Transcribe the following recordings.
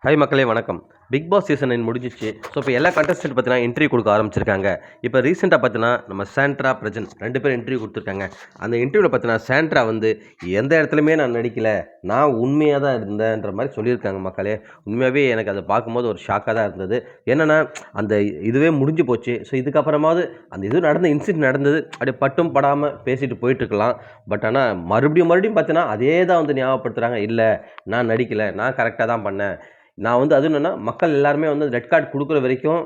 Hi மக்களே வணக்கம். Big Boss season 9 முடிஞ்சிச்சு. ஸோ இப்போ எல்லா கண்டஸ்டன்ட் பார்த்தீங்கன்னா இன்டர்வியூ கொடுக்க ஆரம்பிச்சிருக்காங்க. இப்போ ரீசெண்டாக பார்த்தீங்கன்னா நம்ம சாண்ட்ரா, பிரஜன் 2 பேரும் இன்டர்வியூ கொடுத்துருக்காங்க. அந்த இன்டர்வியூவில் பார்த்தீங்கன்னா சாண்ட்ரா வந்து எந்த இடத்துலையுமே நான் நடிக்கல, நான் உண்மையாக தான் இருந்தேன்ற மாதிரி சொல்லியிருக்காங்க மக்களே. உண்மையாகவே எனக்கு அதை பார்க்கும்போது ஒரு ஷாக்காக தான் இருந்தது. என்னென்னா அந்த இதுவே முடிஞ்சு போச்சு. ஸோ இதுக்கப்புறமாவது அந்த இது நடந்த இன்சிடென்ட் நடந்தது அப்படியே பட்டும் படாமல் பேசிட்டு போயிட்டுருக்கலாம். பட் ஆனால் மறுபடியும் பார்த்தீங்கன்னா அதே தான் வந்து ஞாபகப்படுத்துகிறாங்க. இல்லை நான் நடிக்கலை, நான் கரெக்டாக தான் பண்ணேன். நான் வந்து அது என்னன்னா, மக்கள் எல்லாருமே வந்து ரெட் கார்ட் குடுக்குற வரைக்கும்,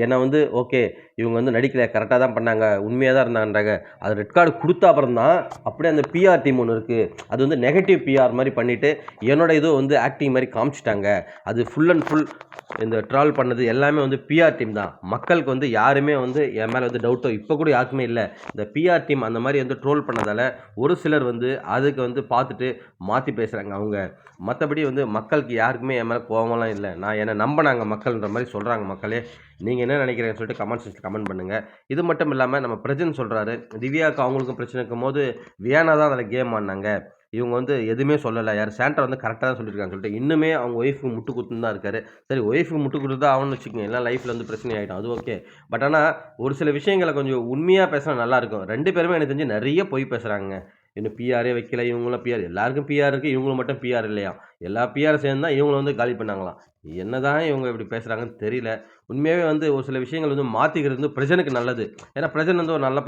என்ன வந்து ஓகே, இவங்க வந்து நடிக்கல, கரெக்ட்டா தான் பண்ணாங்க, உண்மையா தான் இருந்தாங்கன்றாங்க. அது ரெட் கார்டு குடுத்த அப்புறம் தான், அப்படியே அந்த பிஆர் டீம் ஒண்ணு இருக்கு. அது வந்து நெகட்டிவ் பிஆர் மாரி பண்ணிட்டு, என்னோட இது வந்து ஆக்டிங் மாரி காமிச்சுட்டாங்க. அது ஃபுல் அண்ட் ஃபுல் இந்த ட்ரால் பண்ணது எல்லாமே வந்து பிஆர் டீம் தான். மக்களுக்கு வந்து யாருமே வந்து என் மேல வந்து டவுட்டோ இப்ப கூட யாருக்குமே இல்ல. இந்த பிஆர் டீம் அந்த மாரி வந்து ட்ரோல் பண்ணதால, ஒரு சிலர் வந்து அதுக்கு வந்து பார்த்துட்டு மாத்தி பேசுறாங்க அவங்க. மத்தபடி வந்து மக்களுக்கு யாருக்குமே என் மேல கோவம்லாம் இல்ல. நான் என்ன நம்புனாங்க மக்கள்ன்ற மாரி சொல்றாங்க மக்களே. நீங்க என்ன நினைக்கிறீங்கன்னு சொல்லிட்டு கமெண்ட் செக்ஷன்ல கமெண்ட் பண்ணுங்க. இது மட்டும் இல்லாம நம்ம பிரஜன் சொல்றாரு, திவ்யாவுக்கு அவங்களுக்கும் பிரச்சனை இருக்கும்போது, வியானா தான் அதில கேம் ஆடுனாங்க. இவங்க வந்து எதுவுமே சொல்லல. யாரு சாண்ட்ரா வந்து கரெக்ட்டா தான் சொல்லியிருக்காங்கன்னு சொல்லிட்டு, இன்னுமே அவங்க ஒய்ஃப்க்கு முட்டு குடுத்துன்னு தான் இருக்காரு. சரி ஒய்ஃப்க்கு முட்டு குடுத்து தான் ஆகணும்னு வச்சுக்கோங்க. இல்ல லைஃப்ல வந்து பிரச்சனை ஆயிடும். அது ஓகே. பட் ஆனா, ஒரு சில விஷயங்கள கொஞ்சம் உண்மையா பேசினா நல்லாயிருக்கும். 2 பேருமே எனக்கு தெரிஞ்சு நெறைய பொய் பேசுறாங்கங்க. இன்னும் பிஆரே வைக்கல, இவங்களும் பிஆர் எல்லாருக்கும் பிஆர் இருக்கு, இவங்களுக்கு மட்டும் பிஆர் இல்லையாம். எல்லா பிஆரும் சேர்ந்து தான் இவங்கள வந்து காலி பண்ணாங்களாம். என்னதான் இவங்க இப்படி பேசுறாங்கன்னு தெரியல. உண்மையாவே வந்து ஒரு சில விஷயங்கள் வந்து மாத்திக்கிறது வந்து பிரஜனுக்கு நல்லது. ஏன்னா பிரஜன் வந்து ஒரு நல்ல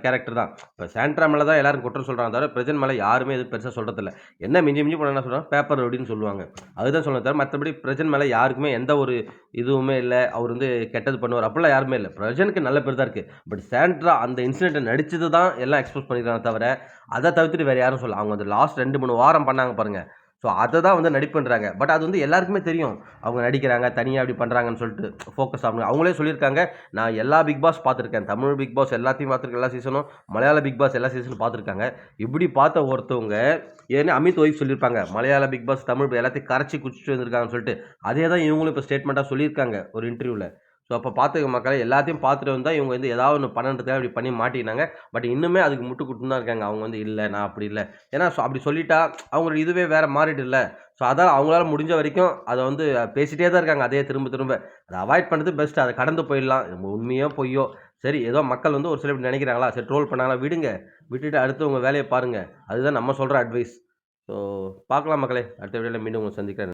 கேரக்டர் தான். இப்ப சாண்ட்ரா மேல தான் எல்லாரும் குற்றம் சொல்றாங்க தவிர, பிரஜன் மேல யாருமே எதுவும் பெருசா சொல்றதில்ல. என்ன மிஞ்சி மிஞ்சி போனா என்ன சொல்றாங்க, பேப்பர் ரவுடின்னு சொல்லுவாங்க. அதுதான் சொல்லுவேன் தவிர, மத்தபடி பிரஜன் மேல யாருக்குமே எந்த ஒரு இதுவுமே இல்ல. அவர் வந்து கெட்டது பண்ணுவார் அப்படிலாம் யாருமே இல்ல. பிரஜனுக்கு நல்ல பேர் தான் இருக்கு. பட் சாண்ட்ரா அந்த இன்சிடென்ட்ட நடிச்சது தான் எல்லாம் எக்ஸ்போஸ் பண்ணியிருக்காங்க தவிர, அத தவிர்த்துட்டு வேற யாரும் சொல்லல. அவங்க அந்த லாஸ்ட் 2, 3 வாரம் பண்ணாங்க பாருங்க. ஸோ அத தான் வந்து நடிப்புன்றாங்க. பட் அது வந்து எல்லாருக்குமே தெரியும். அவங்க நடிக்கிறாங்க, தனியா இப்படி பண்றாங்கன்னு சொல்லிட்டு ஃபோக்கஸ் ஆகணும். அவங்களே சொல்லியிருக்காங்க, நான் எல்லா பிக் பாஸ் பார்த்துருக்கேன். தமிழ் பிக் பாஸ் எல்லாத்தையும் பார்த்துருக்கேன், எல்லா சீசனும். மலையாள பிக் பாஸ் எல்லா சீசனும் பார்த்துருக்காங்க. இப்படி பார்த்த ஒருத்தவங்க ஏன்னா அமித் ஒய்ஃப் சொல்லியிருப்பாங்க. மலையாள பிக் பாஸ், தமிழ் எல்லாத்தையும் கரைச்சு குடிச்சிட்டு வந்திருக்காங்கன்னு சொல்லிட்டு. அதே தான் இவங்களும் இப்ப ஸ்டேட்மெண்ட்டா சொல்லியிருக்காங்க ஒரு இன்டர்வியூல. ஸோ அப்ப பார்த்துக்க மக்களே, எல்லாத்தையும் பார்த்துட்டு வந்தா இவங்க வந்து ஏதாவது ஒண்ணு பண்ணணுன்றதுக்காக இப்படி பண்ணி மாட்டிக்கினாங்க. பட் இன்னுமே அதுக்கு முட்டு குடுத்துன்னு தான் இருக்காங்க. அவங்க வந்து இல்ல நான் அப்படி இல்ல. ஏன்னா அப்படி சொல்லிட்டா அவங்களோட இதுவே வேற மாறிடும்ல. ஸோ அதான் அவங்களால முடிஞ்ச வரைக்கும் அத வந்து பேசிட்டே தான் இருக்காங்க. அதே திரும்ப திரும்ப. அத அவாய்ட் பண்றது பெஸ்ட். அத கடந்து போயிடலாம். உண்மையோ பொய்யோ, சரி ஏதோ மக்கள் வந்து ஒரு சிலர் இப்படி நினைக்கிறாங்களா, சரி ட்ரோல் பண்ணாங்களா விடுங்க. விட்டுட்டு அடுத்து உங்க வேலைய பாருங்க. அதுதான் நம்ம சொல்ற அட்வைஸ். ஸோ பார்க்கலாம் மக்களே. அடுத்த வீடியோல மீண்டும் உங்கள சந்திக்கிறேன்.